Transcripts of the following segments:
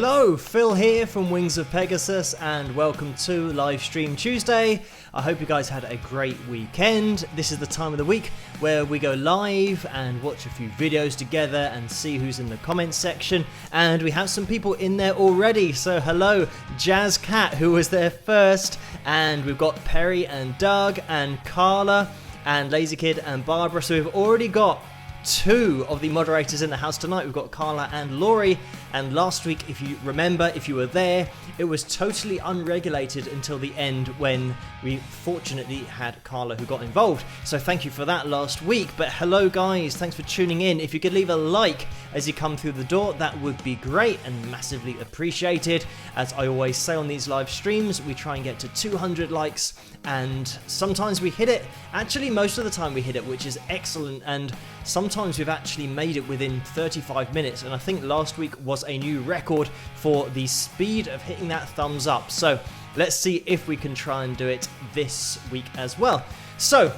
Hello, Phil here from Wings of Pegasus and welcome to Livestream Tuesday. I hope you guys had a great weekend. This is the time of the week where we go live and watch a few videos together and see who's in the comments section. And we have some people in there already. So hello, Jazz Cat, who was there first. And we've got Perry and Doug and Carla and Lazy Kid and Barbara. So we've already got two of the moderators in the house tonight. We've got Carla and Laurie, and last week, if you remember, if you were there, it was totally unregulated until the end when we fortunately had Carla who got involved. So thank you for that last week. But hello guys, thanks for tuning in. If you could leave a like as you come through the door, that would be great and massively appreciated. As I always say on these live streams, we try and get to 200 likes, and sometimes we hit it. Actually, most of the time we hit it, which is excellent, and sometimes we've actually made it within 35 minutes, and I think last week was a new record for the speed of hitting that thumbs up. So let's see if we can try and do it this week as well. So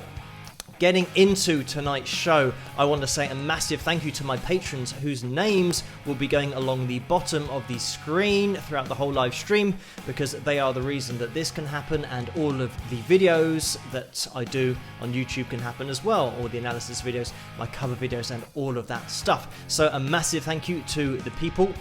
getting into tonight's show, I want to say a massive thank you to my patrons whose names will be going along the bottom of the screen throughout the whole live stream, because they are the reason that this can happen and all of the videos that I do on YouTube can happen as well, all the analysis videos, my cover videos and all of that stuff. So a massive thank you to the people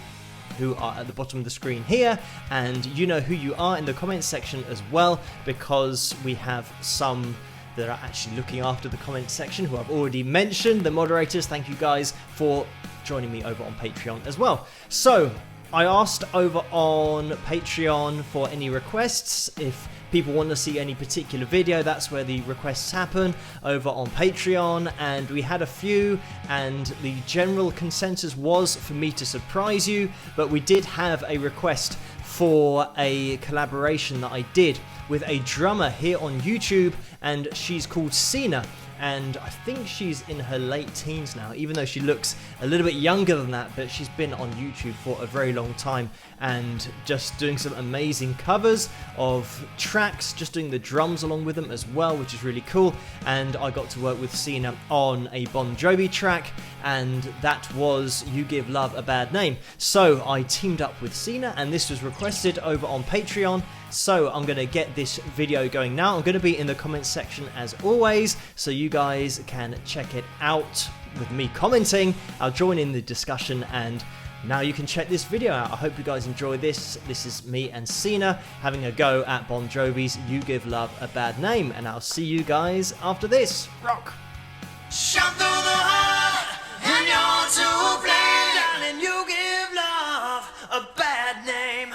who are at the bottom of the screen here, and you know who you are in the comments section as well, because we have some that are actually looking after the comments section who I've already mentioned. The moderators, thank you guys for joining me over on Patreon as well. So I asked over on Patreon for any requests. If people want to see any particular video, that's where the requests happen, over on Patreon, and we had a few, and the general consensus was for me to surprise you, but we did have a request for a collaboration that I did with a drummer here on YouTube, and she's called Sina, and I think she's in her late teens now, even though she looks a little bit younger than that, but she's been on YouTube for a very long time and just doing some amazing covers of tracks, just doing the drums along with them as well, which is really cool. And I got to work with Sina on a Bon Jovi track, and that was You Give Love a Bad Name. So I teamed up with Sina, and this was requested over on Patreon. So I'm going to get this video going now. I'm going to be in the comments section as always, so you guys can check it out with me commenting. I'll join in the discussion, and now you can check this video out. I hope you guys enjoy this. This is me and Sina having a go at Bon Jovi's You Give Love a Bad Name, and I'll see you guys after this. Rock! Shot through the heart, and you're to blame. Darling, you give love a bad name.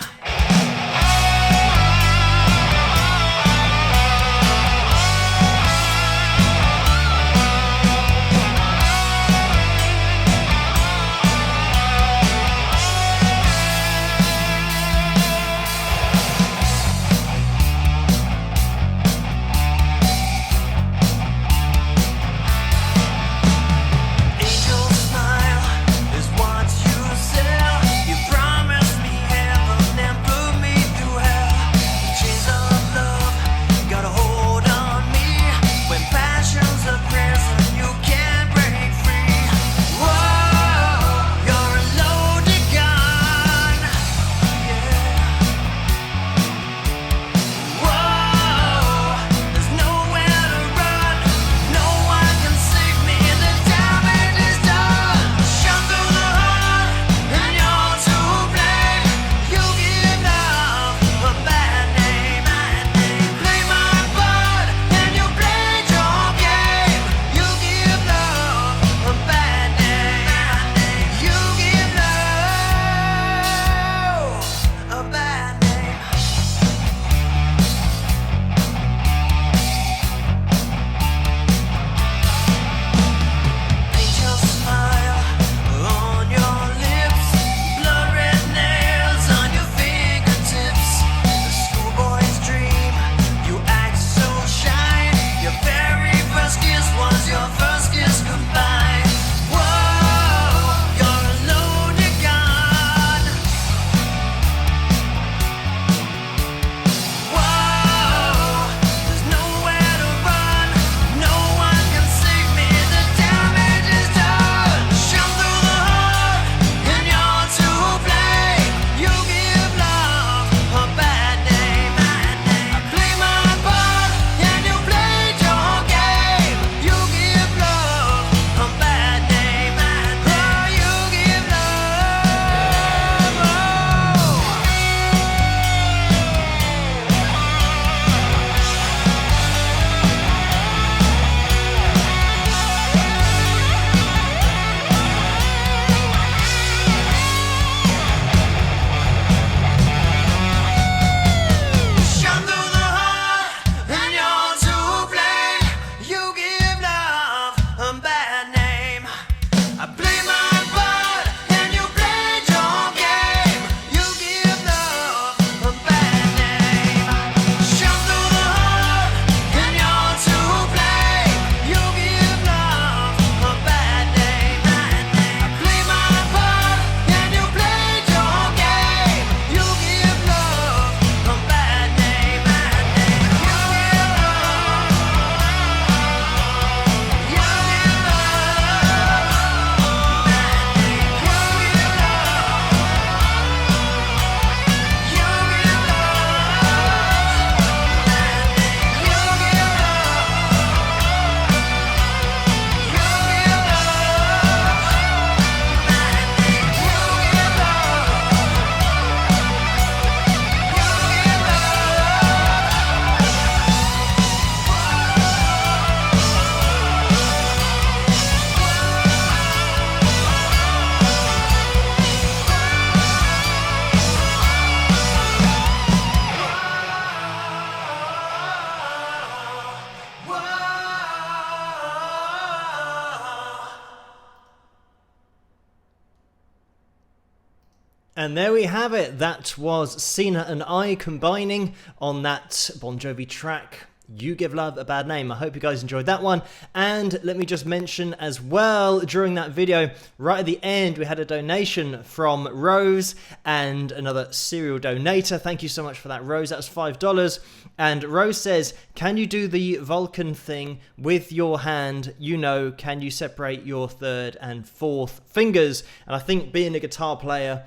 And there we have it. That was Sina and I combining on that Bon Jovi track, You Give Love a Bad Name. I hope you guys enjoyed that one. And let me just mention as well, during that video, right at the end, we had a donation from Rose and another serial donator. Thank you so much for that, Rose. That was $5. And Rose says, can you do the Vulcan thing with your hand? You know, can you separate your third and fourth fingers? And I think being a guitar player,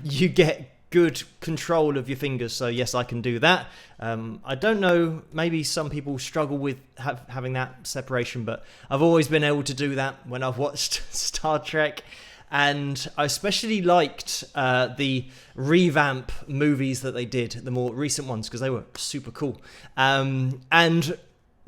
you get good control of your fingers, so yes, I can do that. I don't know, maybe some people struggle with having that separation, but I've always been able to do that when I've watched Star Trek, and I especially liked the revamp movies that they did, the more recent ones, because they were super cool. And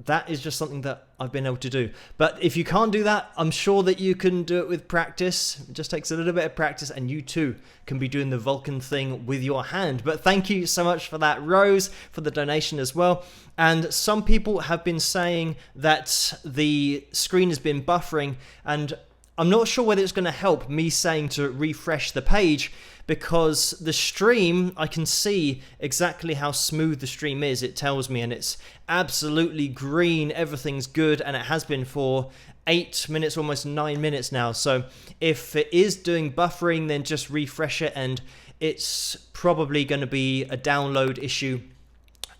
that is just something that I've been able to do. But if you can't do that, I'm sure that you can do it with practice. It just takes a little bit of practice, and you too can be doing the Vulcan thing with your hand. But thank you so much for that, Rose, for the donation as well. And some people have been saying that the screen has been buffering, and I'm not sure whether it's going to help me saying to refresh the page, because the stream, I can see exactly how smooth the stream is. It tells me, and it's absolutely green. Everything's good, and it has been for 8 minutes, almost 9 minutes now. So if it is doing buffering, then just refresh it, and it's probably going to be a download issue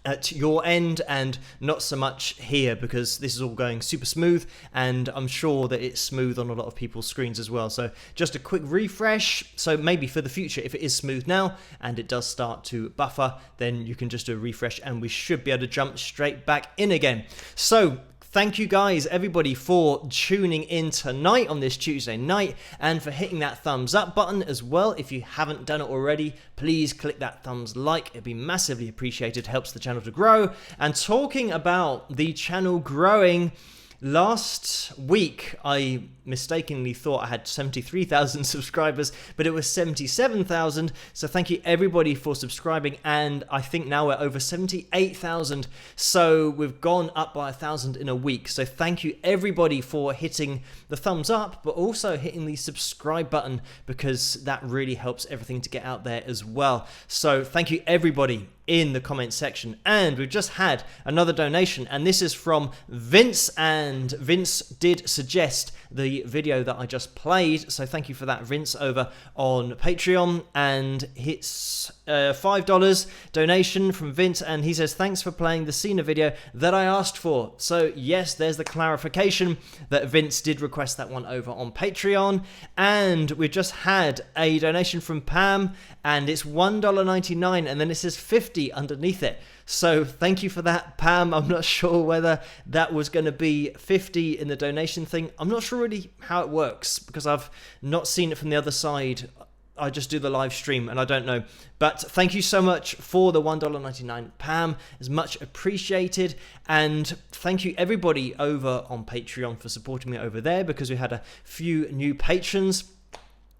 at your end and not so much here, because this is all going super smooth, and I'm sure that it's smooth on a lot of people's screens as well. So just a quick refresh. So maybe for the future, if it is smooth now and it does start to buffer, then you can just do a refresh and we should be able to jump straight back in again. So thank you guys, everybody, for tuning in tonight on this Tuesday night, and for hitting that thumbs up button as well. If you haven't done it already, please click that thumbs like. It'd be massively appreciated, helps the channel to grow. And talking about the channel growing, last week I mistakenly thought I had 73,000 subscribers, but it was 77,000. So thank you everybody for subscribing, and I think now we're over 78,000. So we've gone up by 1,000 in a week. So thank you everybody for hitting the thumbs up, but also hitting the subscribe button, because that really helps everything to get out there as well. So thank you everybody in the comment section. And we've just had another donation, and this is from Vince, and Vince did suggest the video that I just played, so thank you for that, Vince, over on Patreon. And it's $5 donation from Vince, and he says, thanks for playing the Sina video that I asked for. So yes, there's the clarification that Vince did request that one over on Patreon. And we've just had a donation from Pam, and it's $1.99, and then it says 50 underneath it. So thank you for that, Pam. I'm not sure whether that was going to be 50 in the donation thing. I'm not sure really how it works, because I've not seen it from the other side. I just do the live stream and I don't know. But thank you so much for the $1.99, Pam. It's much appreciated. And thank you everybody over on Patreon for supporting me over there, because we had a few new patrons.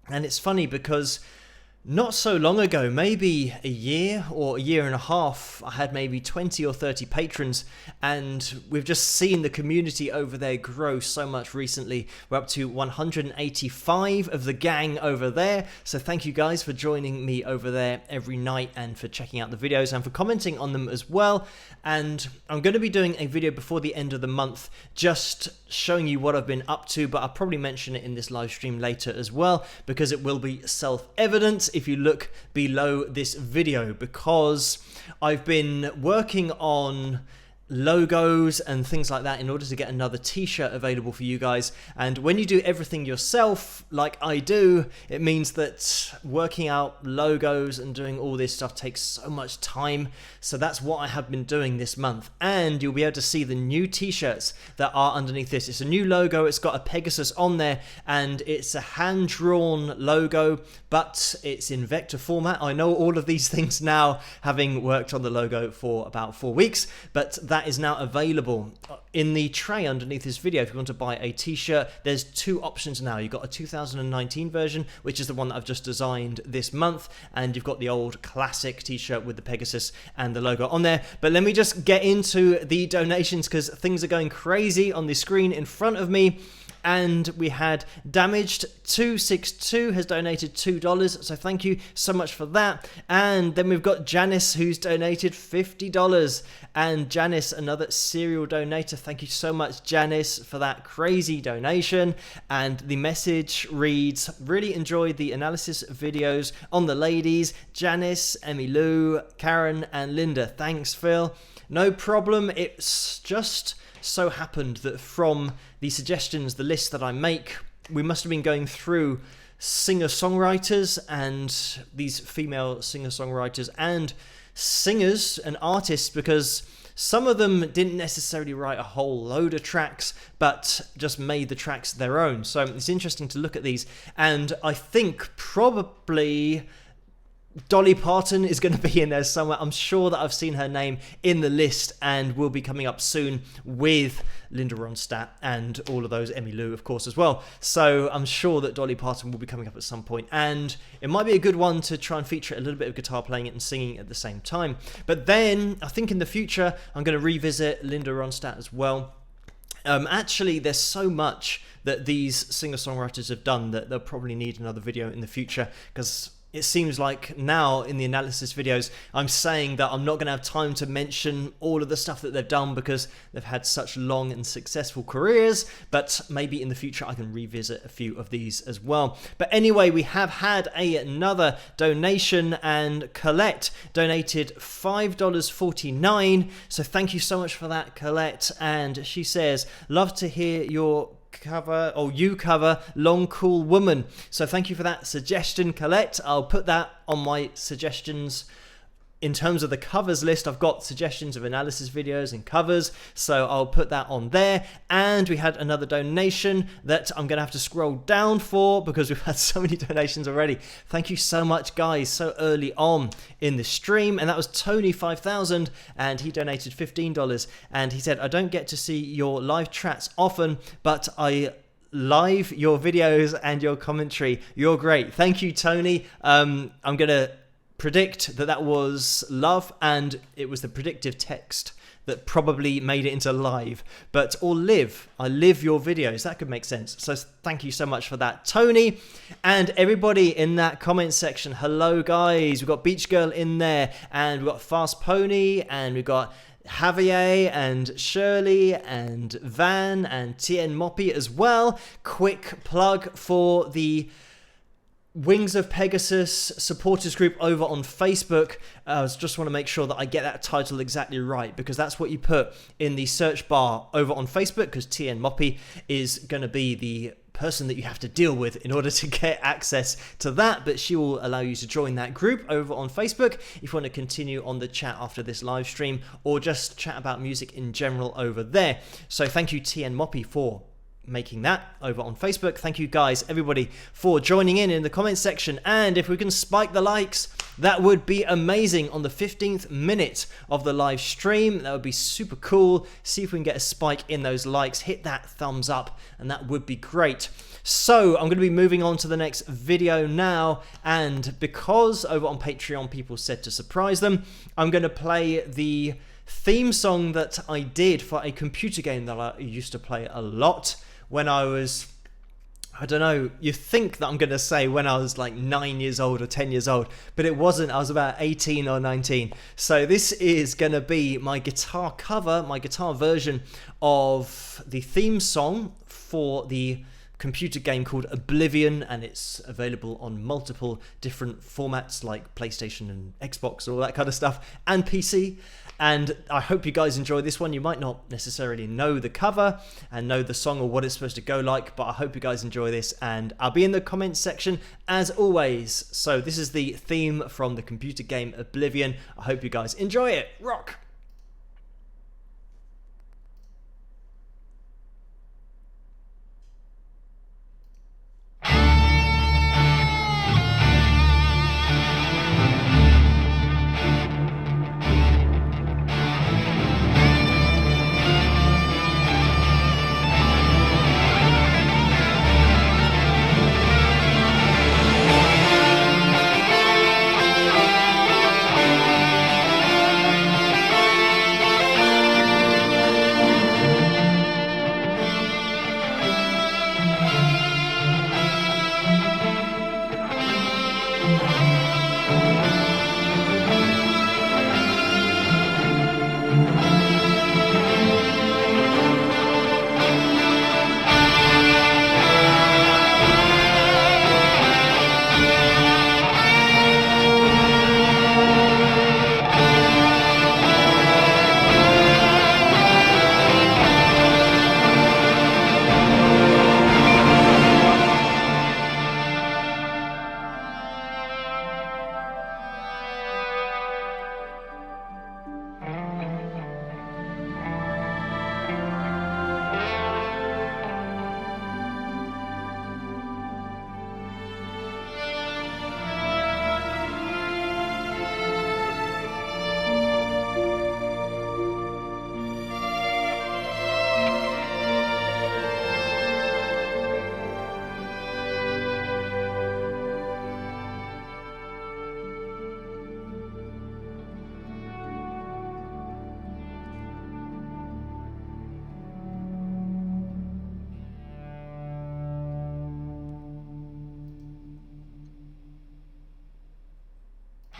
And it's funny because not so long ago, maybe a year or a year and a half, I had maybe 20 or 30 patrons, and we've just seen the community over there grow so much recently. We're up to 185 of the gang over there, so thank you guys for joining me over there every night, and for checking out the videos and for commenting on them as well. And I'm going to be doing a video before the end of the month just showing you what I've been up to, but I'll probably mention it in this live stream later as well, because it will be self-evident if you look below this video, because I've been working on logos and things like that in order to get another t-shirt available for you guys. And when you do everything yourself like I do, it means that working out logos and doing all this stuff takes so much time. So that's what I have been doing this month, and you'll be able to see the new t-shirts that are underneath this. It's a new logo, it's got a Pegasus on there, and it's a hand-drawn logo, but it's in vector format. I know all of these things now, having worked on the logo for about 4 weeks, but that is now available in the tray underneath this video. If you want to buy a t-shirt, there's two options now. You've got a 2019 version, which is the one that I've just designed this month, and you've got the old classic t-shirt with the Pegasus and the logo on there. But let me just get into the donations, because things are going crazy on the screen in front of me. And we had Damaged262 has donated $2, so thank you so much for that. And then we've got Janice, who's donated $50. And Janice, another serial donator, thank you so much, Janice, for that crazy donation. And the message reads, really enjoyed the analysis videos on the ladies, Janice, Emmy Lou, Karen and Linda. Thanks, Phil. No problem. It's just so happened that from the suggestions, the list that I make, we must have been going through singer-songwriters and these female singer-songwriters and singers and artists, because some of them didn't necessarily write a whole load of tracks, but just made the tracks their own. So it's interesting to look at these, and I think probably Dolly Parton is going to be in there somewhere. I'm sure that I've seen her name in the list and will be coming up soon with Linda Ronstadt and all of those, Emmy Lou, of course, as well. So I'm sure that Dolly Parton will be coming up at some point, and it might be a good one to try and feature a little bit of guitar playing and singing at the same time. But then I think in the future I'm going to revisit Linda Ronstadt as well. Actually, there's so much that these singer-songwriters have done that they'll probably need another video in the future, because it seems like now in the analysis videos I'm saying that I'm not going to have time to mention all of the stuff that they've done because they've had such long and successful careers, but maybe in the future I can revisit a few of these as well. But anyway, we have had another donation, and Colette donated $5.49, so thank you so much for that, Colette. And she says, love to hear your cover, or you cover Long Cool Woman. So thank you for that suggestion, Colette. I'll put that on my suggestions. In terms of the covers list, I've got suggestions of analysis videos and covers, so I'll put that on there. And we had another donation that I'm going to have to scroll down for because we've had so many donations already. Thank you so much, guys, so early on in the stream. And that was Tony 5000, and he donated $15. And he said, I don't get to see your live chats often, but I live your videos and your commentary. You're great. Thank you, Tony. I'm going to predict that was love, and it was the predictive text that probably made it into live, but or live. I live your videos. That could make sense. So thank you so much for that, Tony. And everybody in that comment section, hello guys. We've got Beach Girl in there, and we've got Fast Pony, and we've got Javier and Shirley and Van and Tien Moppy as well. Quick plug for the Wings of Pegasus supporters group over on Facebook. I just want to make sure that I get that title exactly right, because that's what you put in the search bar over on Facebook, because Tien Moppy is going to be the person that you have to deal with in order to get access to that, but she will allow you to join that group over on Facebook if you want to continue on the chat after this live stream, or just chat about music in general over there. So thank you, Tien Moppy, for making that over on Facebook. Thank you guys, everybody, for joining in the comment section. And if we can spike the likes, that would be amazing on the 15th minute of the live stream. That would be super cool. See if we can get a spike in those likes. Hit that thumbs up, and that would be great. So I'm going to be moving on to the next video now, and because over on Patreon people said to surprise them, I'm going to play the theme song that I did for a computer game that I used to play a lot when I was, I don't know, you think that I'm going to say when I was like 9 years old or 10 years old, but it wasn't. I was about 18 or 19. So this is going to be my guitar cover, my guitar version of the theme song for the computer game called Oblivion, and it's available on multiple different formats like PlayStation and Xbox, all that kind of stuff, and PC. And I hope you guys enjoy this one. You might not necessarily know the cover and know the song or what it's supposed to go like, but I hope you guys enjoy this, and I'll be in the comments section as always. So this is the theme from the computer game Oblivion. I hope you guys enjoy it. Rock!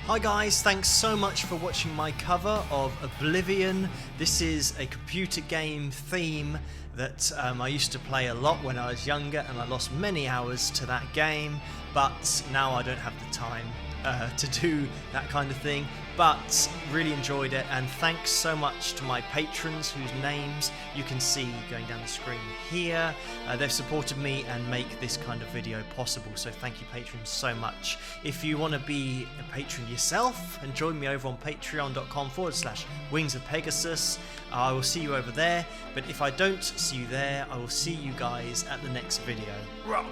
Hi guys, thanks so much for watching my cover of Oblivion. This is a computer game theme that I used to play a lot when I was younger, and I lost many hours to that game, but now I don't have the time to do that kind of thing, but really enjoyed it. And thanks so much to my patrons whose names you can see going down the screen here. They've supported me and make this kind of video possible, so thank you patrons so much. If you want to be a patron yourself and join me over on patreon.com/Wings of Pegasus, I will see you over there. But if I don't see you there, I will see you guys at the next video. Rock!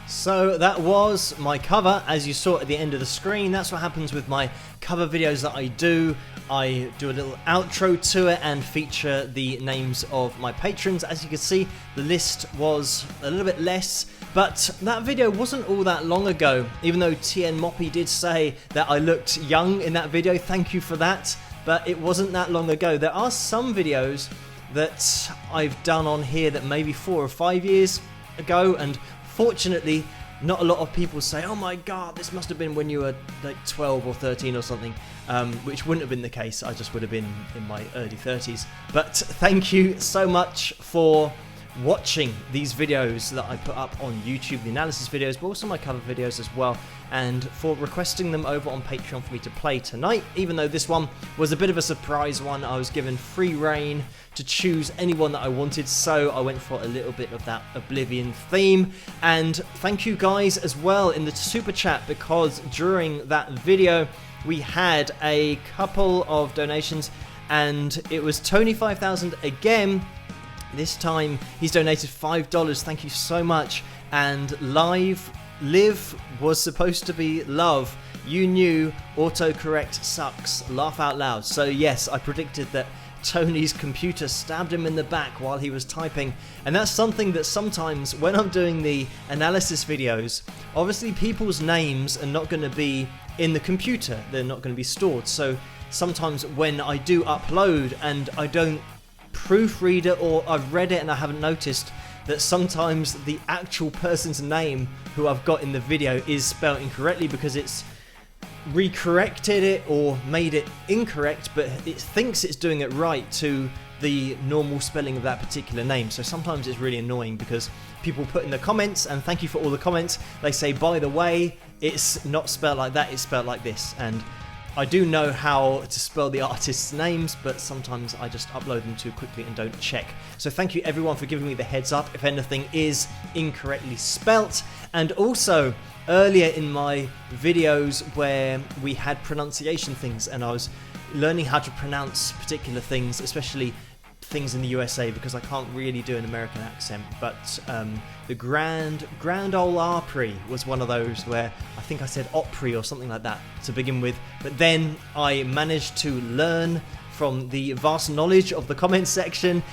So that was my cover, as you saw at the end of the screen. That's what happens with my cover videos that I do. I do a little outro to it and feature the names of my patrons. As you can see, the list was a little bit less, but that video wasn't all that long ago. Even though TN Moppy did say that I looked young in that video, thank you for that, but it wasn't that long ago. There are some videos that I've done on here that maybe 4 or 5 years ago, and fortunately, not a lot of people say, oh my god, this must have been when you were like 12 or 13 or something, which wouldn't have been the case. I just would have been in my early 30s. But thank you so much for watching these videos that I put up on YouTube, the analysis videos, but also my cover videos as well, and for requesting them over on Patreon for me to play tonight. Even though this one was a bit of a surprise one, I was given free reign to choose anyone that I wanted, so I went for a little bit of that Oblivion theme. And thank you guys as well in the super chat, because during that video we had a couple of donations, and it was Tony5000 again. This time he's donated $5. Thank you so much. And live was supposed to be love. You knew autocorrect sucks. Laugh out loud. So yes, I predicted that Tony's computer stabbed him in the back while he was typing, and that's something that sometimes when I'm doing the analysis videos, obviously people's names are not going to be in the computer, they're not going to be stored. So sometimes when I do upload and I don't proofread it, or I've read it and I haven't noticed that sometimes the actual person's name who I've got in the video is spelled incorrectly because it's recorrected it or made it incorrect, but it thinks it's doing it right to the normal spelling of that particular name. So sometimes it's really annoying because people put in the comments, and thank you for all the comments, they say, by the way, it's not spelled like that, it's spelled like this. And I do know how to spell the artists' names, but sometimes I just upload them too quickly and don't check. So thank you everyone for giving me the heads up if anything is incorrectly spelt. And also, earlier in my videos where we had pronunciation things and I was learning how to pronounce particular things, especially things in the USA, because I can't really do an American accent, but the Grand Ole Opry was one of those where I think I said Opry or something like that to begin with, but then I managed to learn from the vast knowledge of the comments section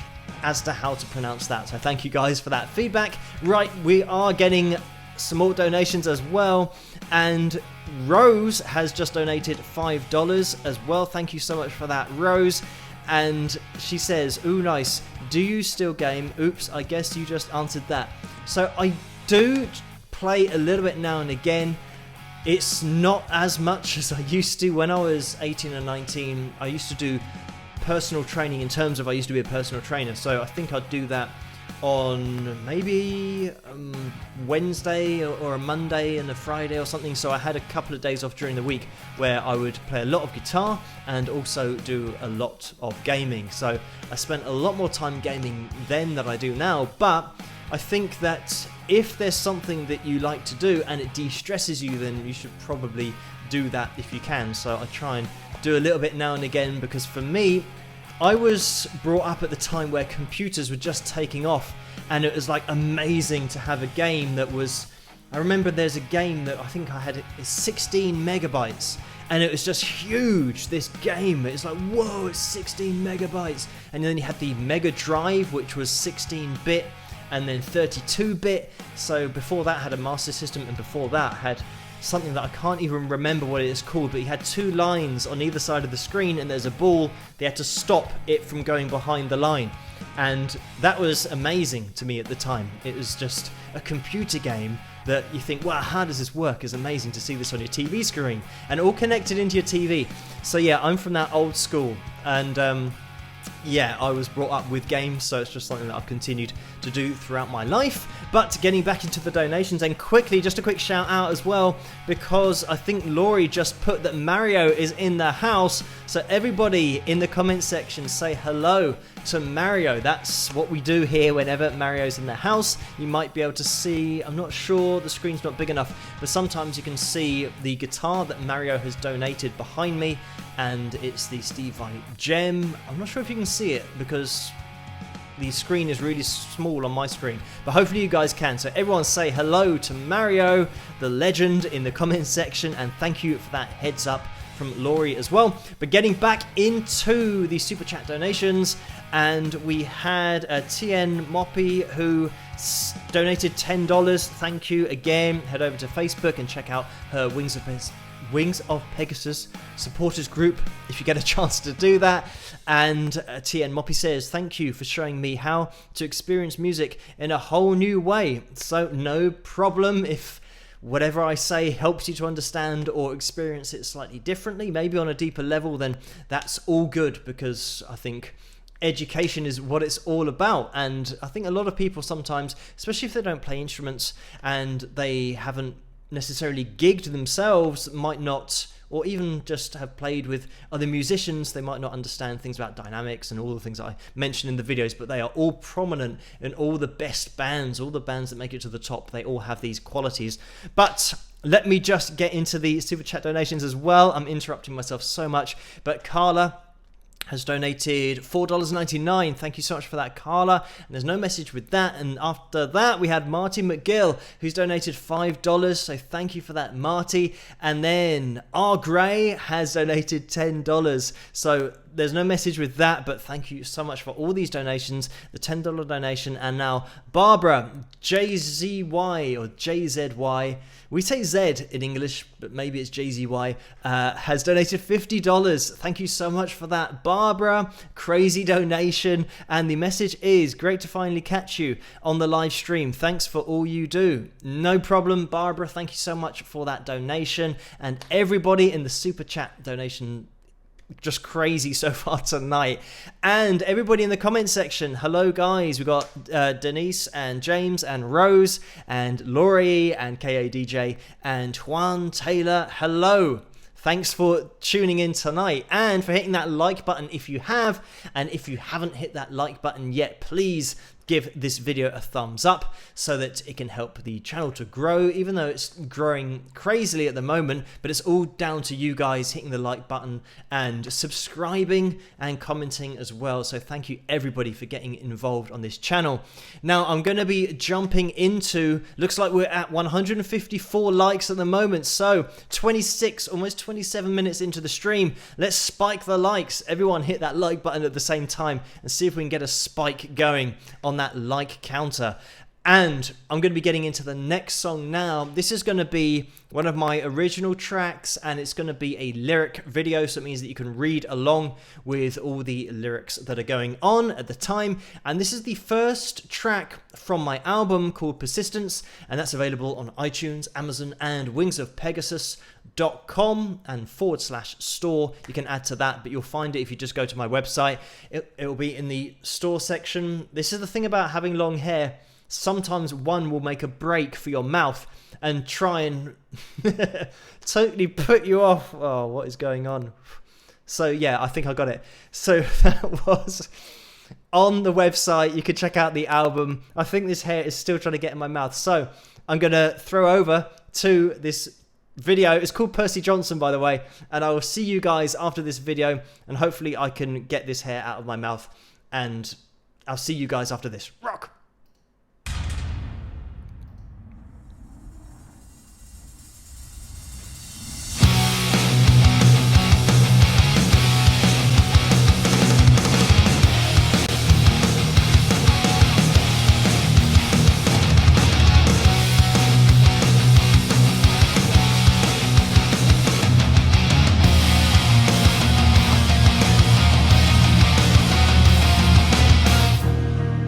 as to how to pronounce that. So thank you guys for that feedback. Right, we are getting some more donations as well, and Rose has just donated $5 as well. Thank you so much for that, Rose. And she says, ooh, nice, do you still game? Oops, I guess you just answered that. So I do play a little bit now and again. It's not as much as I used to. When I was 18 and 19, I used to do personal training, in terms of I used to be a personal trainer, so I think I'd do that on maybe Wednesday or a Monday and a Friday or something. So I had a couple of days off during the week where I would play a lot of guitar and also do a lot of gaming. So I spent a lot more time gaming then than I do now, but I think that if there's something that you like to do and it de-stresses you, then you should probably do that if you can. So I try and do a little bit now and again, because for me, I was brought up at the time where computers were just taking off, and it was like amazing to have a game that was, I remember there's a game that I think I had, it's 16 megabytes, and it was just huge, this game. It's like, whoa, it's 16 megabytes. And then you had the Mega Drive, which was 16-bit, and then 32-bit. So before that had a Master System, and before that had something that I can't even remember what it is called, but you had two lines on either side of the screen and there's a ball. They had to stop it from going behind the line, and that was amazing to me at the time. It was just a computer game that you think, wow, how does this work? It's amazing to see this on your TV screen and all connected into your TV. So yeah, I'm from that old school, and yeah, I was brought up with games, so it's just something that I've continued to do throughout my life. But getting back into the donations, and quickly, just a quick shout out as well, because I think Laurie just put that Mario is in the house. So everybody in the comment section say hello to Mario. That's what we do here whenever Mario's in the house. You might be able to see, I'm not sure, the screen's not big enough, but sometimes you can see the guitar that Mario has donated behind me, and it's the Steve Vai gem. I'm not sure if you can see it because the screen is really small on my screen, but hopefully you guys can. So everyone say hello to Mario, the legend, in the comment section, and thank you for that heads up from Laurie as well. But getting back into the super chat donations, and we had a TN Moppy who donated $10. Thank you again. Head over to Facebook and check out her Wings of Pegasus supporters group if you get a chance to do that. And TN Moppy says, thank you for showing me how to experience music in a whole new way. So no problem if whatever I say helps you to understand or experience it slightly differently, maybe on a deeper level, then that's all good, because I think education is what it's all about. And I think a lot of people sometimes, especially if they don't play instruments and they haven't necessarily gigged themselves, might not, or even just have played with other musicians, they might not understand things about dynamics and all the things that I mentioned in the videos, but they are all prominent in all the best bands, all the bands that make it to the top. They all have these qualities. But let me just get into the super chat donations as well. I'm interrupting myself so much, but Carla has donated $4.99. Thank you so much for that, Carla. And there's no message with that. And after that, we had Marty McGill, who's donated $5. So thank you for that, Marty. And then R. Gray has donated $10. So there's no message with that, but thank you so much for all these donations, the $10 donation. And now Barbara, JZY or JZY, we say Z in English, but maybe it's JZY, has donated $50. Thank you so much for that, Barbara. Crazy donation. And the message is, great to finally catch you on the live stream. Thanks for all you do. No problem, Barbara. Thank you so much for that donation. And everybody in the super chat donation, just crazy so far tonight. And everybody in the comment section, hello guys. We've got Denise and James and Rose and Laurie and KADJ and Juan Taylor. Hello. Thanks for tuning in tonight and for hitting that like button if you have. And if you haven't hit that like button yet, please give this video a thumbs up so that it can help the channel to grow, even though it's growing crazily at the moment. But it's all down to you guys hitting the like button and subscribing and commenting as well. So thank you everybody for getting involved on this channel. Now I'm going to be jumping into, looks like we're at 154 likes at the moment, so 26, almost 27 minutes into the stream. Let's spike the likes. Everyone hit that like button at the same time and see if we can get a spike going on that like counter. And I'm going to be getting into the next song now. This is going to be one of my original tracks, and it's going to be a lyric video, so it means that you can read along with all the lyrics that are going on at the time. And this is the first track from my album called Persistence, and that's available on iTunes, Amazon, and wingsofpegasus.com and /store. You can add to that, but you'll find it if you just go to my website. It will be in the store section. This is the thing about having long hair. Sometimes one will make a break for your mouth and try and totally put you off. Oh, what is going on? So yeah, I think I got it. So that was on the website. You can check out the album. I think this hair is still trying to get in my mouth. So I'm going to throw over to this video. It's called Percy Johnson, by the way. And I will see you guys after this video. And hopefully I can get this hair out of my mouth. And I'll see you guys after this. Rock!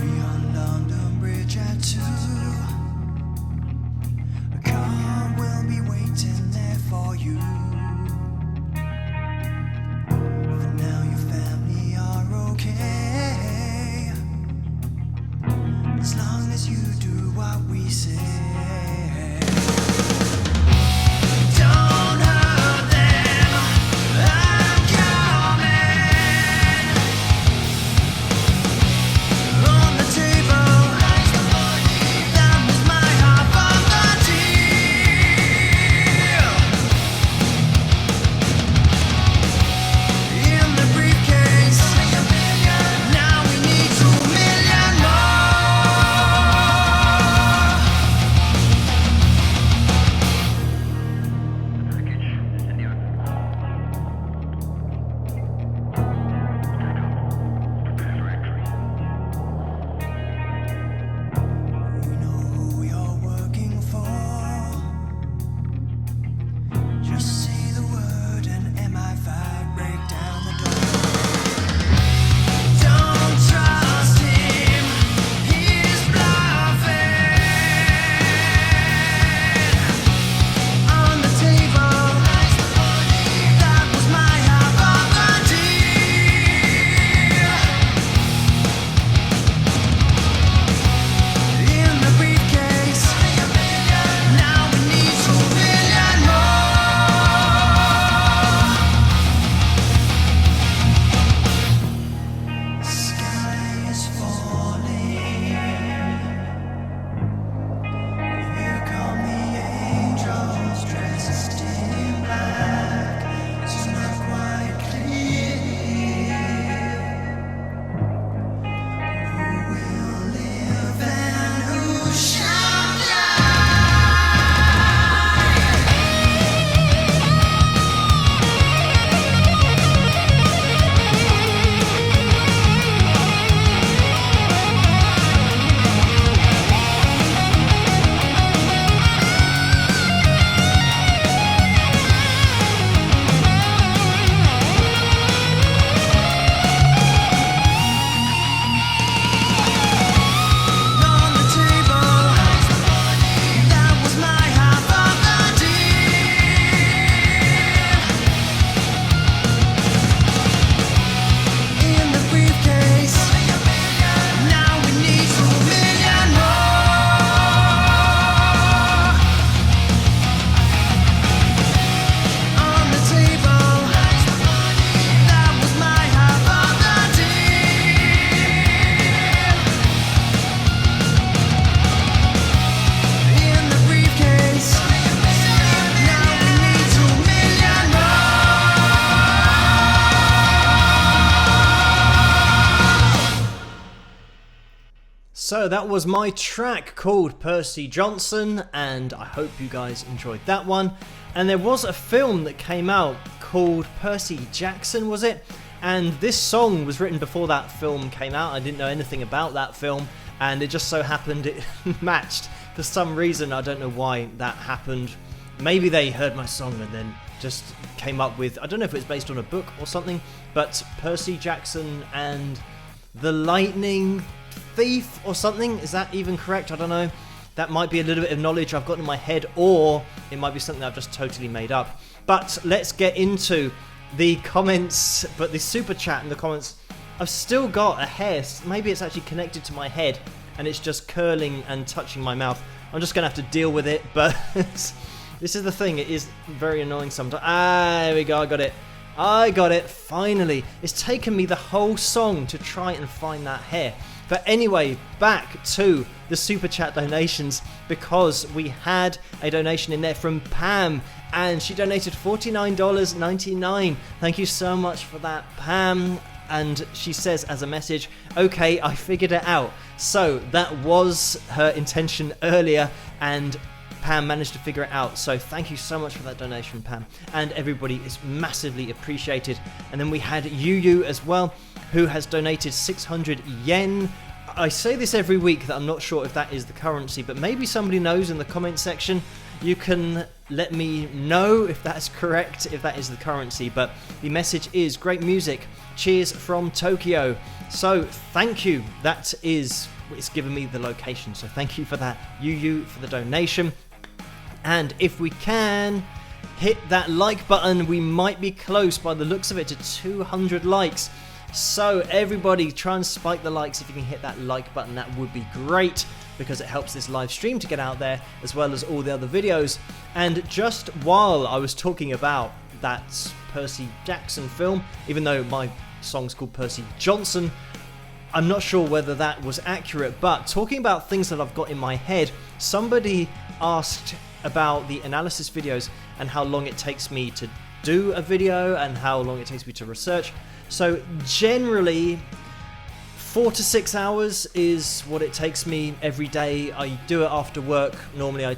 Beyond So that was my track called Percy Johnson, and I hope you guys enjoyed that one. And there was a film that came out called Percy Jackson, was it? And this song was written before that film came out. I didn't know anything about that film, and it just so happened it matched for some reason. I don't know why that happened. Maybe they heard my song and then just came up with, I don't know if it's based on a book or something, but Percy Jackson and the Lightning Thief or something. Is that even correct? I don't know. That might be a little bit of knowledge I've got in my head, or it might be something I've just totally made up. But let's get into the comments, but the super chat in the comments. I've still got a hair, maybe it's actually connected to my head and it's just curling and touching my mouth. I'm just gonna have to deal with it, but this is the thing, it is very annoying sometimes. There we go, I got it, finally. It's taken me the whole song to try and find that hair. But anyway, back to the super chat donations, because we had a donation in there from Pam, and she donated $49.99. Thank you so much for that, Pam. And she says as a message, okay, I figured it out. So that was her intention earlier, and Pam managed to figure it out. So thank you so much for that donation, Pam. And everybody is massively appreciated. And then we had Yu as well, who has donated 600 yen. I say this every week that I'm not sure if that is the currency, but maybe somebody knows in the comment section. You can let me know if that's correct, if that is the currency. But the message is great music. Cheers from Tokyo. So thank you. That is, it's given me the location. So thank you for that, Yu, for the donation. And if we can hit that like button, we might be close by the looks of it to 200 likes. So everybody try and spike the likes. If you can hit that like button, that would be great, because it helps this live stream to get out there, as well as all the other videos. And just while I was talking about that Percy Jackson film, even though my song's called Percy Johnson, I'm not sure whether that was accurate, but talking about things that I've got in my head, somebody asked about the analysis videos and how long it takes me to do a video and how long it takes me to research. So generally 4 to 6 hours is what it takes me every day. I do it after work. Normally I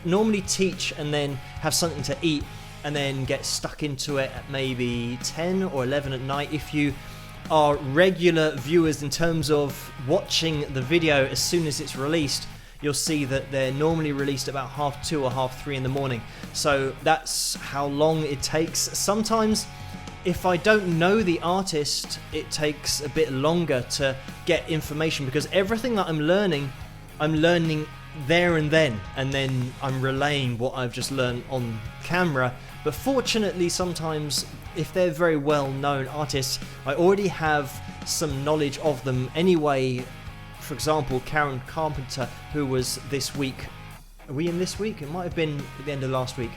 normally teach and then have something to eat and then get stuck into it at maybe 10 or 11 at night. If you are regular viewers in terms of watching the video as soon as it's released, you'll see that they're normally released about 2:30 or 3:30 in the morning. So that's how long it takes. Sometimes if I don't know the artist, it takes a bit longer to get information, because everything that I'm learning there and then I'm relaying what I've just learned on camera. But fortunately, sometimes if they're very well-known artists, I already have some knowledge of them anyway. For example, Karen Carpenter, who was this week. Are we in this week? It might have been at the end of last week.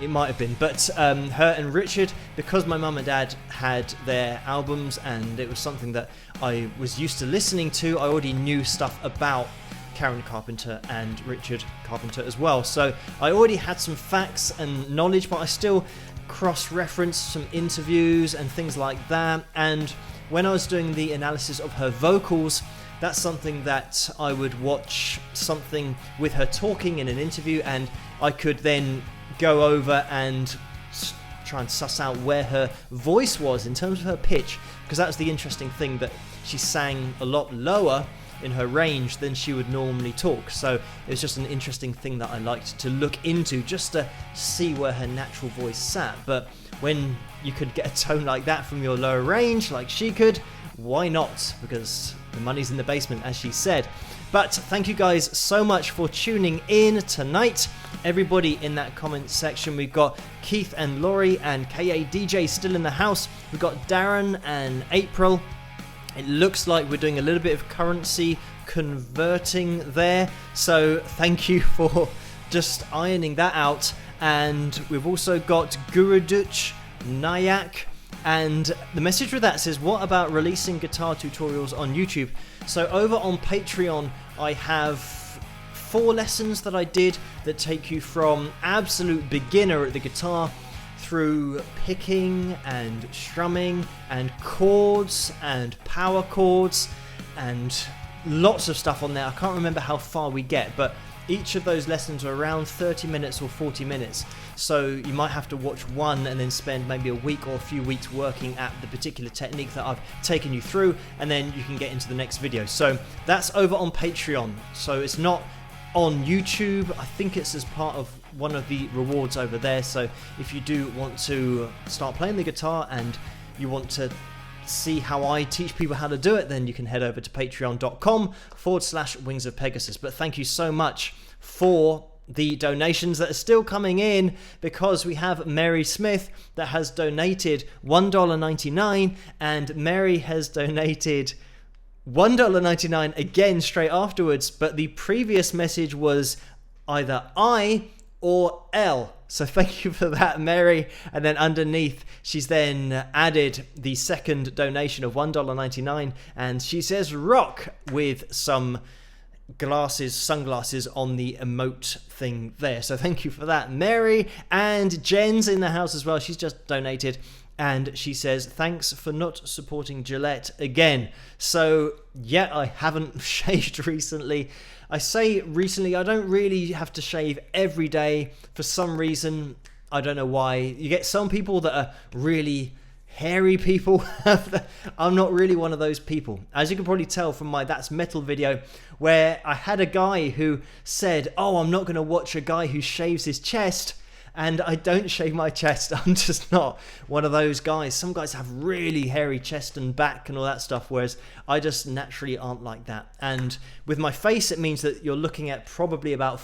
It might have been, but her and Richard, because my mum and dad had their albums and it was something that I was used to listening to, I already knew stuff about Karen Carpenter and Richard Carpenter as well. So I already had some facts and knowledge, but I still cross-referenced some interviews and things like that. And when I was doing the analysis of her vocals, that's something that I would watch something with her talking in an interview, and I could then go over and try and suss out where her voice was in terms of her pitch, because that's the interesting thing, that she sang a lot lower in her range than she would normally talk. So it was just an interesting thing that I liked to look into, just to see where her natural voice sat. But when you could get a tone like that from your lower range, like she could, why not? Because the money's in the basement, as she said. But thank you guys so much for tuning in tonight. Everybody in that comment section. We've got Keith and Laurie and KADJ still in the house. We've got Darren and April. It looks like we're doing a little bit of currency converting there. So thank you for just ironing that out. And we've also got Guruduch Nayak. And the message with that says, what about releasing guitar tutorials on YouTube? So over on Patreon, I have 4 lessons that I did that take you from absolute beginner at the guitar through picking and strumming and chords and power chords and lots of stuff on there. I can't remember how far we get, but each of those lessons are around 30 minutes or 40 minutes. So you might have to watch one and then spend maybe a week or a few weeks working at the particular technique that I've taken you through, and then you can get into the next video. So that's over on Patreon. So it's not on YouTube. I think it's as part of one of the rewards over there. So if you do want to start playing the guitar and you want to see how I teach people how to do it, then you can head over to patreon.com/Wings of Pegasus. But thank you so much for the donations that are still coming in, because we have Mary Smith that has donated $1.99, and Mary has donated $1.99 again straight afterwards, but the previous message was either I or L. So thank you for that, Mary. And then underneath, she's then added the second donation of $1.99, and she says rock with some sunglasses on the emote thing there. So thank you for that, Mary. And Jen's in the house as well. She's just donated, and she says thanks for not supporting Gillette again. So yeah, I haven't shaved recently. I say recently, I don't really have to shave every day for some reason. I don't know why. You get some people that are really hairy people. I'm not really one of those people. As you can probably tell from my That's Metal video, where I had a guy who said, oh, I'm not going to watch a guy who shaves his chest. And I don't shave my chest. I'm just not one of those guys. Some guys have really hairy chest and back and all that stuff, whereas I just naturally aren't like that. And with my face, it means that you're looking at probably about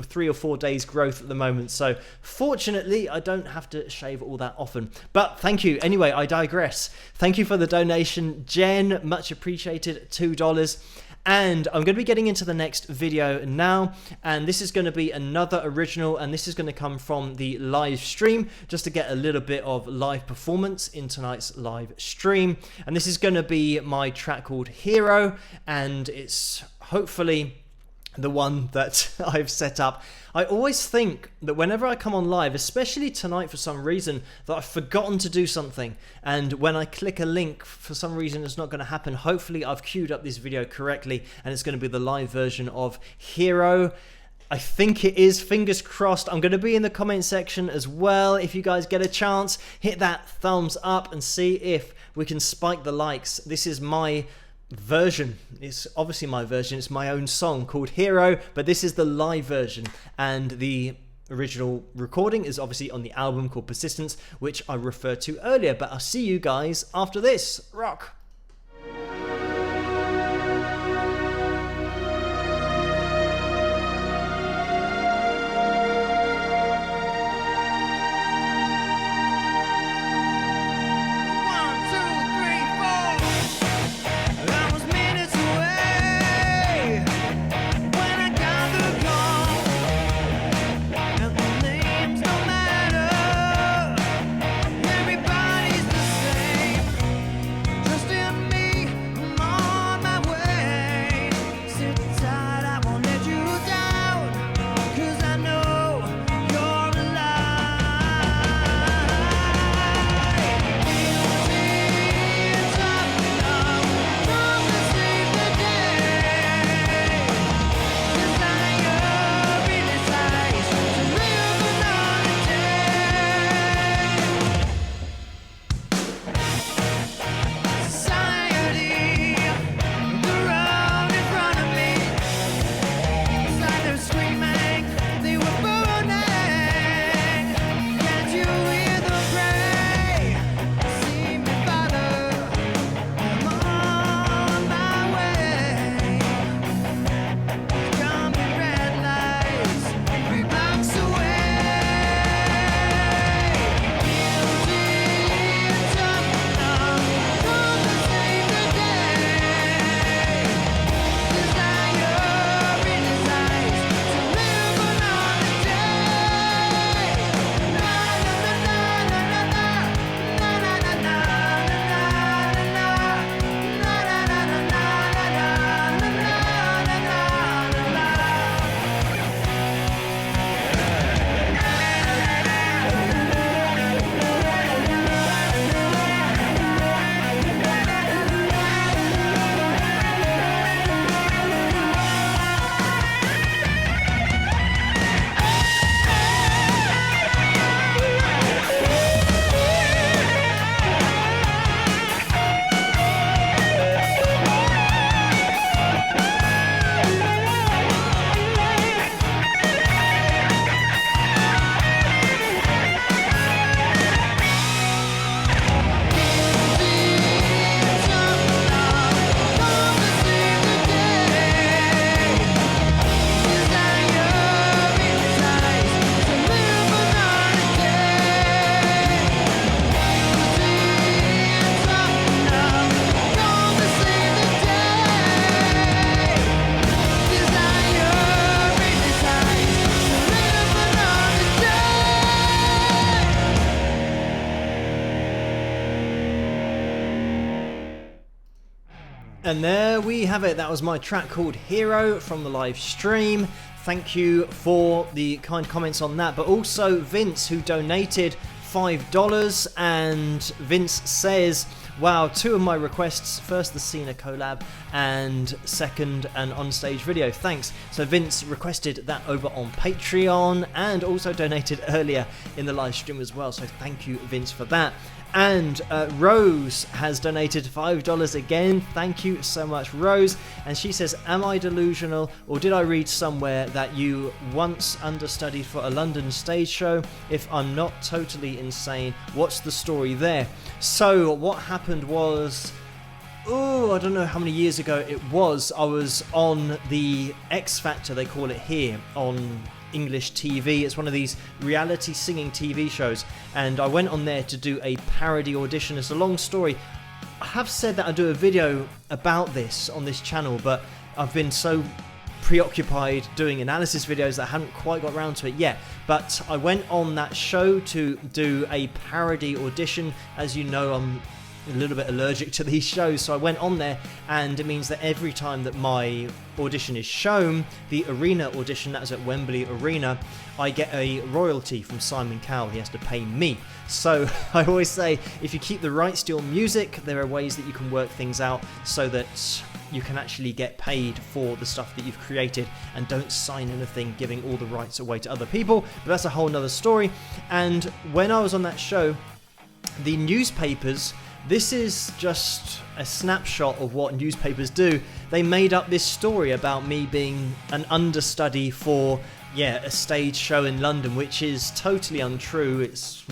3 or 4 days growth at the moment. So fortunately, I don't have to shave all that often. But thank you. Anyway, I digress. Thank you for the donation, Jen. Much appreciated. $2. And I'm going to be getting into the next video now, and this is going to be another original, and this is going to come from the live stream, just to get a little bit of live performance in tonight's live stream. And this is going to be my track called Hero, and it's hopefully the one that I've set up. I always think that whenever I come on live, especially tonight for some reason, that I've forgotten to do something, and when I click a link, for some reason it's not going to happen. Hopefully I've queued up this video correctly, and it's going to be the live version of Hero. I think it is, fingers crossed. I'm going to be in the comment section as well. If you guys get a chance, hit that thumbs up and see if we can spike the likes. This is my version. It's obviously my version. It's my own song called Hero, but this is the live version, and the original recording is obviously on the album called Persistence, which I referred to earlier. But I'll see you guys after this. Rock. Just And there we have it. That was my track called Hero from the live stream. Thank you for the kind comments on that. But also Vince, who donated $5, and Vince says, wow, 2 of my requests, first the Sina collab and second an onstage video, thanks. So Vince requested that over on Patreon and also donated earlier in the live stream as well, so thank you Vince for that. And Rose has donated $5 again. Thank you so much, Rose. And she says, am I delusional, or did I read somewhere that you once understudied for a London stage show? If I'm not totally insane, what's the story there? So what happened was, I don't know how many years ago it was, I was on the X Factor, they call it here, on English TV. It's one of these reality singing TV shows, and I went on there to do a parody audition. It's a long story. I have said that I'd do a video about this on this channel, but I've been so preoccupied doing analysis videos that I haven't quite got around to it yet. But I went on that show to do a parody audition. As you know, I'm a little bit allergic to these shows, so I went on there, and it means that every time that my audition is shown, the arena audition, that is at Wembley Arena, I get a royalty from Simon Cowell. He has to pay me. So I always say, if you keep the rights to your music, there are ways that you can work things out so that you can actually get paid for the stuff that you've created, and don't sign anything giving all the rights away to other people. But that's a whole nother story. And when I was on that show, the newspapers, this is just a snapshot of what newspapers do. They made up this story about me being an understudy for, a stage show in London, which is totally untrue. It's,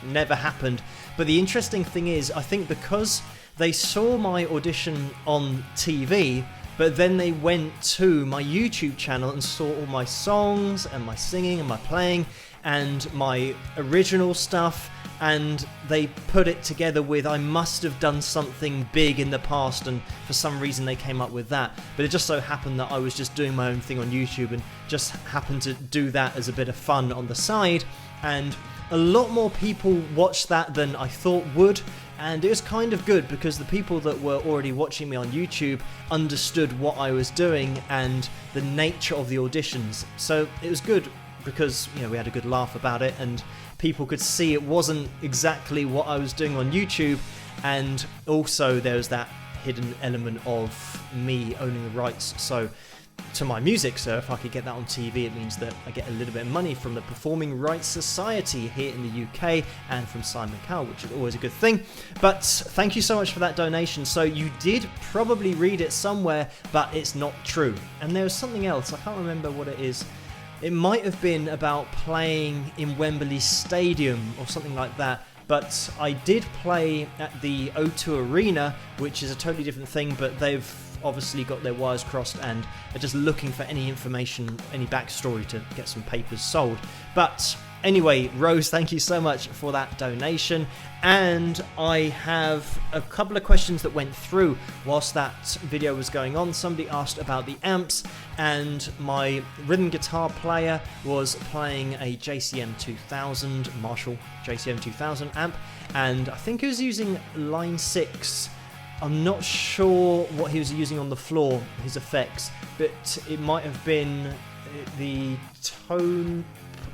never happened. But the interesting thing is, I think because they saw my audition on TV, but then they went to my YouTube channel and saw all my songs and my singing and my playing and my original stuff, and they put it together with, I must have done something big in the past, and for some reason they came up with that. But it just so happened that I was just doing my own thing on YouTube and just happened to do that as a bit of fun on the side, and a lot more people watched that than I thought would. And it was kind of good, because the people that were already watching me on YouTube understood what I was doing and the nature of the auditions. So it was good, because we had a good laugh about it, and people could see it wasn't exactly what I was doing on YouTube. And also there was that hidden element of me owning the rights to my music, so if I could get that on TV, it means that I get a little bit of money from the Performing Rights Society here in the UK and from Simon Cowell, which is always a good thing. But thank you so much for that donation. So you did probably read it somewhere, but it's not true. And there was something else, I can't remember what it is. It might have been about playing in Wembley Stadium or something like that. But I did play at the O2 Arena, which is a totally different thing, but they've obviously got their wires crossed and are just looking for any information, any backstory to get some papers sold. But anyway, Rose, thank you so much for that donation. And I have a couple of questions that went through whilst that video was going on. Somebody asked about the amps, and my rhythm guitar player was playing a JCM 2000, Marshall JCM 2000 amp, and I think he was using line 6. I'm not sure what he was using on the floor, his effects, but it might have been the tone.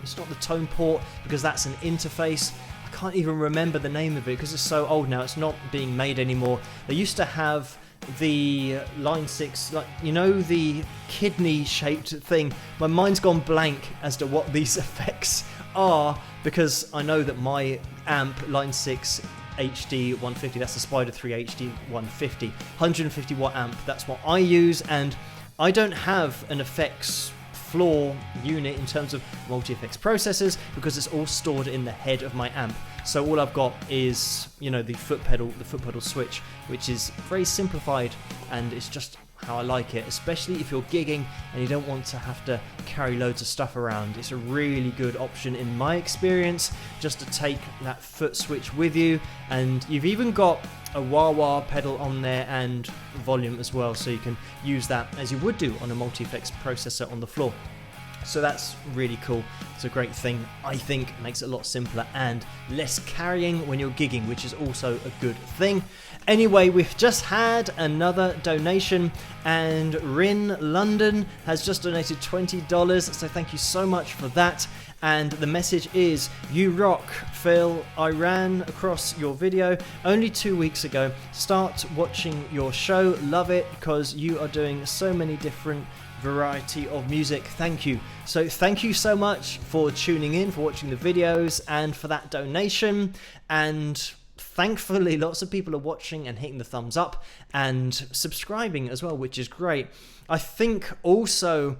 It's not the tone port, because that's an interface. I can't even remember the name of it because it's so old now. It's not being made anymore. They used to have the line 6, like, the kidney shaped thing. My mind's gone blank as to what these effects are, because I know that my amp, line 6 HD 150, that's the Spider 3 HD 150, 150 watt amp, that's what I use, and I don't have an effects floor unit in terms of multi-effects processors, because it's all stored in the head of my amp. So all I've got is, the foot pedal switch, which is very simplified, and it's just how I like it, especially if you're gigging and you don't want to have to carry loads of stuff around. It's a really good option in my experience, just to take that foot switch with you. And you've even got a wah-wah pedal on there and volume as well, so you can use that as you would do on a multi-effects processor on the floor. So that's really cool. It's a great thing. I think it makes it a lot simpler and less carrying when you're gigging, which is also a good thing. Anyway, we've just had another donation, and Rin London has just donated $20, so thank you so much for that. And the message is, you rock, Phil. I ran across your video only 2 weeks ago. Start watching your show. Love it because you are doing so many different variety of music. Thank you. So thank you so much for tuning in, for watching the videos, and for that donation. And thankfully lots of people are watching and hitting the thumbs up and subscribing as well, which is great. I think also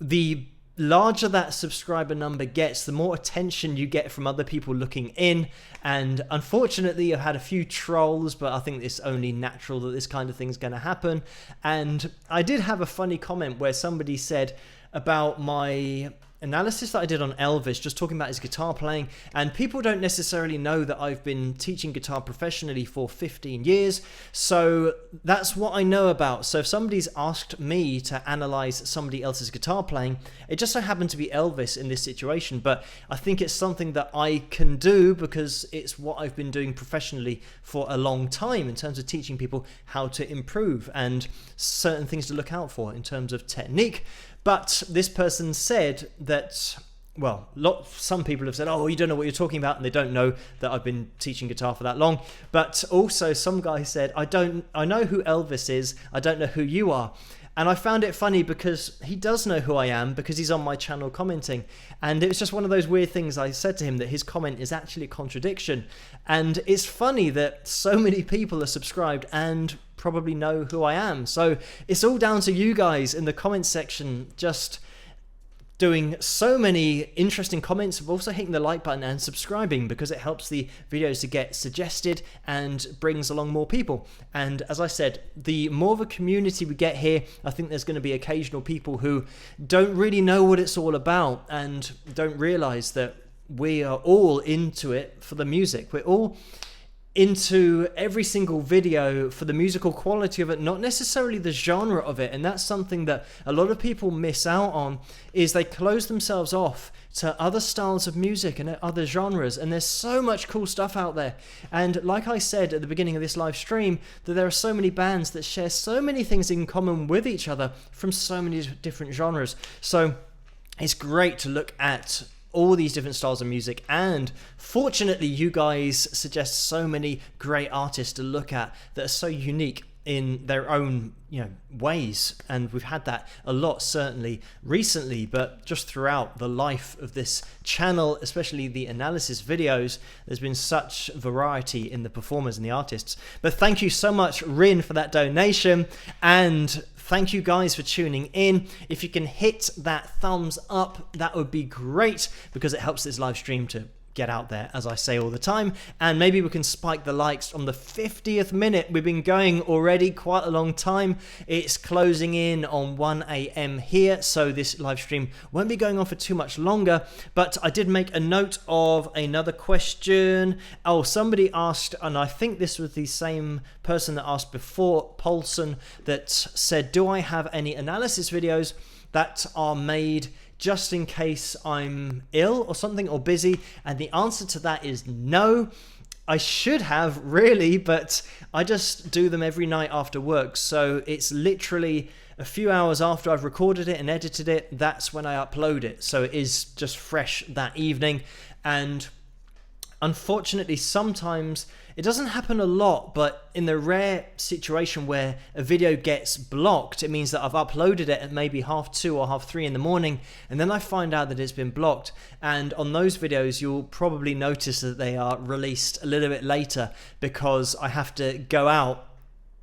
the larger that subscriber number gets, the more attention you get from other people looking in. And unfortunately, I've had a few trolls, but I think it's only natural that this kind of thing's going to happen. And I did have a funny comment where somebody said about my analysis that I did on Elvis, just talking about his guitar playing, and people don't necessarily know that I've been teaching guitar professionally for 15 years, so that's what I know about. So if somebody's asked me to analyze somebody else's guitar playing, it just so happened to be Elvis in this situation, but I think it's something that I can do because it's what I've been doing professionally for a long time in terms of teaching people how to improve and certain things to look out for in terms of technique. But this person said that, well, some people have said, oh, you don't know what you're talking about, and they don't know that I've been teaching guitar for that long. But also some guy said, I know who Elvis is, I don't know who you are. And I found it funny because he does know who I am because he's on my channel commenting. And it was just one of those weird things. I said to him that his comment is actually a contradiction. And it's funny that so many people are subscribed and probably know who I am. So it's all down to you guys in the comments section, just doing so many interesting comments, but also hitting the like button and subscribing because it helps the videos to get suggested and brings along more people. And as I said, the more of a community we get here, I think there's going to be occasional people who don't really know what it's all about and don't realize that we are all into it for the music. We're all into every single video for the musical quality of it, not necessarily the genre of it. And that's something that a lot of people miss out on, is they close themselves off to other styles of music and other genres. And there's so much cool stuff out there. And like I said at the beginning of this live stream, that there are so many bands that share so many things in common with each other from so many different genres. So it's great to look at all these different styles of music, and fortunately you guys suggest so many great artists to look at that are so unique in their own ways, and we've had that a lot certainly recently, but just throughout the life of this channel, especially the analysis videos, there's been such variety in the performers and the artists. But thank you so much, Rin, for that donation, and thank you guys for tuning in. If you can hit that thumbs up, that would be great because it helps this live stream to get out there, as I say all the time. And maybe we can spike the likes on the 50th minute. We've been going already quite a long time. It's closing in on 1 AM here, so this live stream won't be going on for too much longer. But I did make a note of another question. Oh, somebody asked, and I think this was the same person that asked before, Paulson, that said, do I have any analysis videos that are made just in case I'm ill or something, or busy? And the answer to that is no. I should have, really, but I just do them every night after work. So it's literally a few hours after I've recorded it and edited it, that's when I upload it. So it is just fresh that evening. And unfortunately, sometimes it doesn't happen a lot, but in the rare situation where a video gets blocked, it means that I've uploaded it at maybe 2:30 or 3:30 in the morning, and then I find out that it's been blocked. And on those videos, you'll probably notice that they are released a little bit later because I have to go out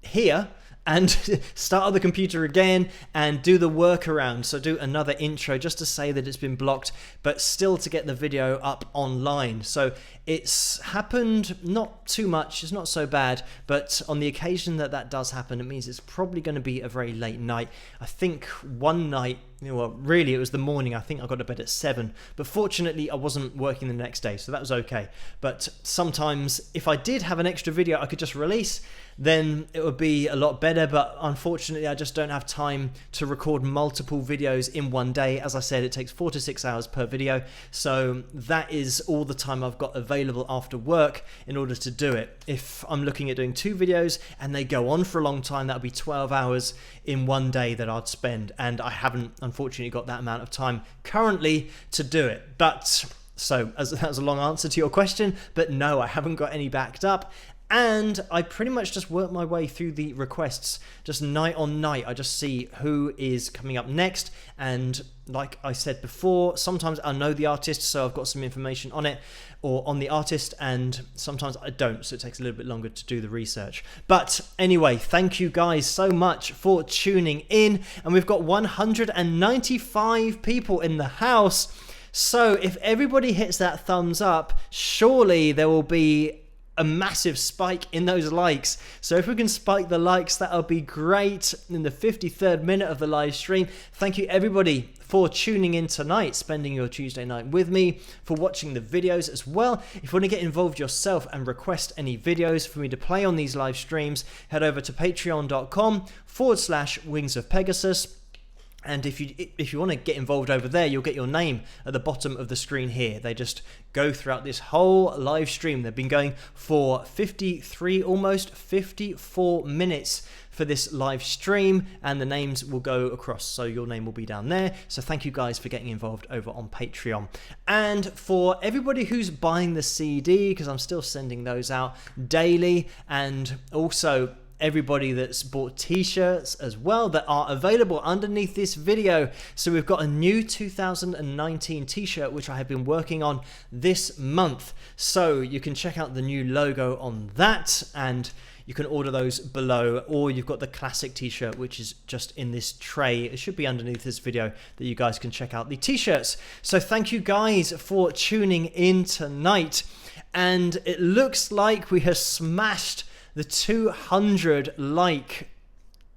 here and start on the computer again and do the workaround. So do another intro just to say that it's been blocked, but still to get the video up online. So it's happened not too much, it's not so bad, but on the occasion that that does happen, it means it's probably going to be a very late night. I think one night well, really, it was the morning. I think I got to bed at 7. But fortunately, I wasn't working the next day, so that was okay. But sometimes, if I did have an extra video I could just release, then it would be a lot better. But unfortunately, I just don't have time to record multiple videos in one day. As I said, it takes 4 to 6 hours per video. So that is all the time I've got available after work in order to do it. If I'm looking at doing 2 videos and they go on for a long time, that would be 12 hours in one day that I'd spend. And I haven't, unfortunately, got that amount of time currently to do it. But so as that was a long answer to your question, but no, I haven't got any backed up. And I pretty much just work my way through the requests, just night on night. I just see who is coming up next. And like I said before, sometimes I know the artist, so I've got some information on it or on the artist, and sometimes I don't, so it takes a little bit longer to do the research. But anyway, thank you guys so much for tuning in. And we've got 195 people in the house. So if everybody hits that thumbs up, surely there will be a massive spike in those likes. So if we can spike the likes, that'll be great in the 53rd minute of the live stream. Thank you everybody for tuning in tonight, spending your Tuesday night with me, for watching the videos as well. If you want to get involved yourself and request any videos for me to play on these live streams, head over to patreon.com/Wings of Pegasus. And if you want to get involved over there, you'll get your name at the bottom of the screen here. They just go throughout this whole live stream. They've been going for 53, almost 54 minutes for this live stream, and the names will go across, so your name will be down there. So thank you guys for getting involved over on Patreon. And for everybody who's buying the CD, because I'm still sending those out daily, and also everybody that's bought t-shirts as well that are available underneath this video. So we've got a new 2019 t-shirt which I have been working on this month, so you can check out the new logo on that, and you can order those below. Or you've got the classic t-shirt which is just in this tray. It should be underneath this video that you guys can check out the t-shirts. So thank you guys for tuning in tonight, and it looks like we have smashed the 200 like,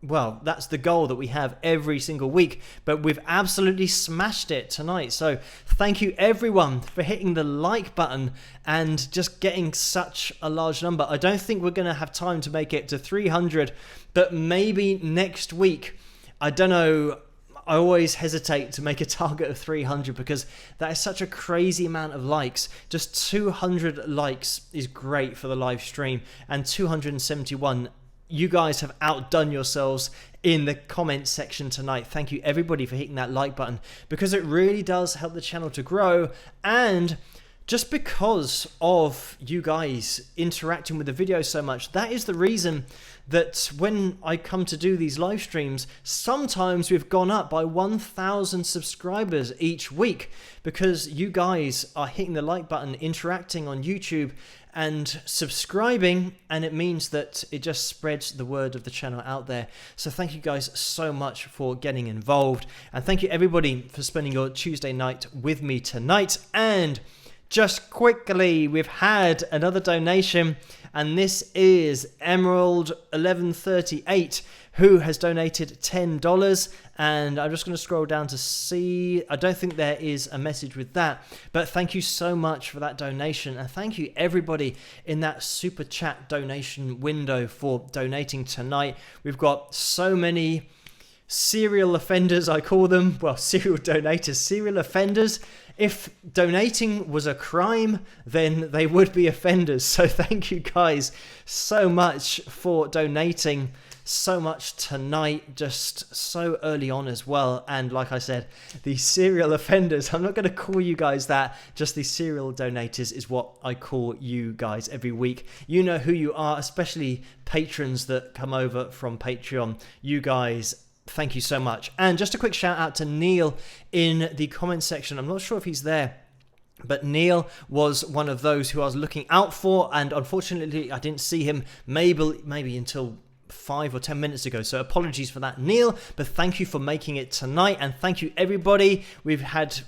well, that's the goal that we have every single week, but we've absolutely smashed it tonight. So thank you everyone for hitting the like button and just getting such a large number. I don't think we're going to have time to make it to 300, but maybe next week. I don't know. I always hesitate to make a target of 300 because that is such a crazy amount of likes. Just 200 likes is great for the live stream, and 271. You guys have outdone yourselves in the comment section tonight. Thank you everybody for hitting that like button, because it really does help the channel to grow. And just because of you guys interacting with the video so much, that is the reason that when I come to do these live streams, sometimes we've gone up by 1,000 subscribers each week, because you guys are hitting the like button, interacting on YouTube and subscribing, and it means that it just spreads the word of the channel out there. So thank you guys so much for getting involved, and thank you everybody for spending your Tuesday night with me tonight. And just quickly, we've had another donation, and this is Emerald 1138, who has donated $10. And I'm just going to scroll down to see. I don't think there is a message with that, but thank you so much for that donation, and thank you everybody in that super chat donation window for donating tonight. We've got so many serial offenders, I call them. Well, serial donators, serial offenders. If donating was a crime, then they would be offenders. So thank you guys so much for donating so much tonight, just so early on as well. And like I said, the serial offenders, I'm not going to call you guys that, just the serial donators is what I call you guys every week. You know who you are, especially patrons that come over from Patreon. You guys, thank you so much. And just a quick shout out to Neil in the comments section. I'm not sure if he's there, but Neil was one of those who I was looking out for, and unfortunately I didn't see him maybe until 5 or 10 minutes ago, so apologies for that, Neil, but thank you for making it tonight. And thank you everybody. We've had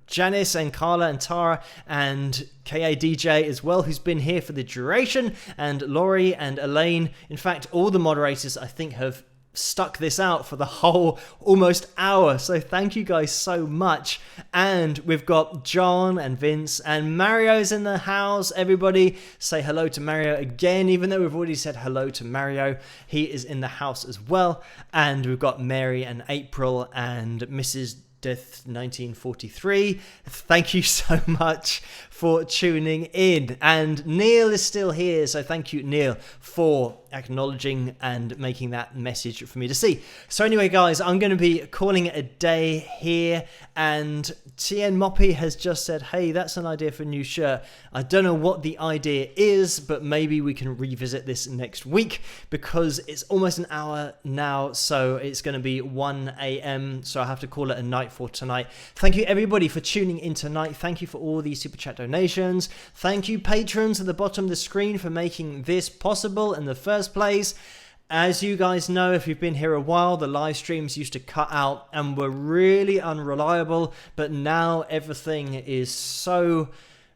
Janice and Carla and Tara and KADJ as well, who's been here for the duration, and Laurie and Elaine. In fact, all the moderators I think have stuck this out for the whole almost hour, so thank you guys so much. And we've got John and Vince and Mario's in the house. Everybody say hello to Mario again, even though we've already said hello to Mario. He is in the house as well. And we've got Mary and April and Mrs. Death 1943. Thank you so much for tuning in. And Neil is still here, so thank you, Neil, for acknowledging and making that message for me to see. So anyway, guys, I'm going to be calling it a day here, and TN Moppy has just said, hey, that's an idea for a new shirt. I don't know what the idea is, but maybe we can revisit this next week, because it's almost an hour now, so it's going to be 1 a.m, so I have to call it a night for tonight. Thank you everybody for tuning in tonight. Thank you for all the super chat donations. Thank you patrons at the bottom of the screen for making this possible in the first place. As you guys know, if you've been here a while, the live streams used to cut out and were really unreliable, but now everything is so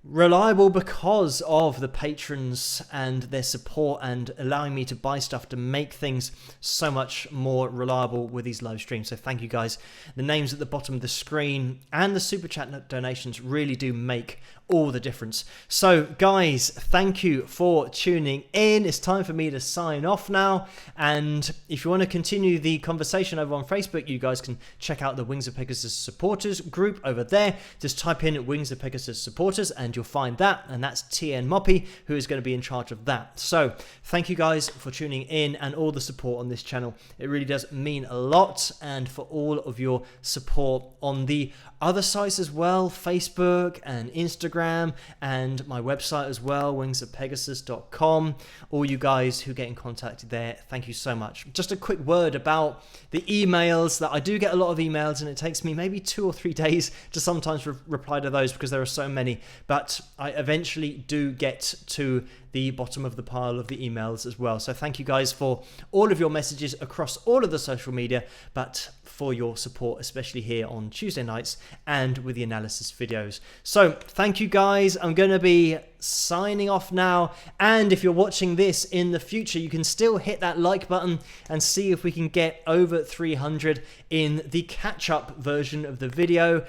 reliable because of the patrons and their support and allowing me to buy stuff to make things so much more reliable with these live streams. So thank you guys. The names at the bottom of the screen and the super chat donations really do make all the difference. So guys, thank you for tuning in. It's time for me to sign off now, and if you want to continue the conversation over on Facebook, you guys can check out the Wings of Pegasus supporters group over there. Just type in Wings of Pegasus supporters and you'll find that, and that's TN Moppy who is going to be in charge of that. So thank you guys for tuning in and all the support on this channel. It really does mean a lot, and for all of your support on the other sites as well, Facebook and Instagram, and my website as well, wingsofpegasus.com. All you guys who get in contact there, thank you so much. Just a quick word about the emails, that I do get a lot of emails, and it takes me maybe 2 or 3 days to sometimes reply to those because there are so many, but I eventually do get to the bottom of the pile of the emails as well. So thank you guys for all of your messages across all of the social media, but for your support, especially here on Tuesday nights and with the analysis videos. So thank you guys. I'm going to be signing off now, and if you're watching this in the future, you can still hit that like button and see if we can get over 300 in the catch-up version of the video.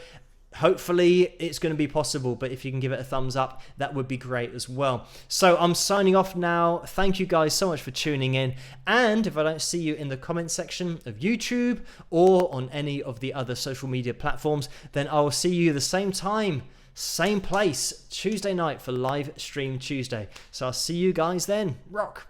Hopefully it's going to be possible, but if you can give it a thumbs up, that would be great as well. So I'm signing off now. Thank you guys so much for tuning in, and if I don't see you in the comment section of YouTube or on any of the other social media platforms, then I will see you the same time, same place, Tuesday night for Live Stream Tuesday. So I'll see you guys then. Rock!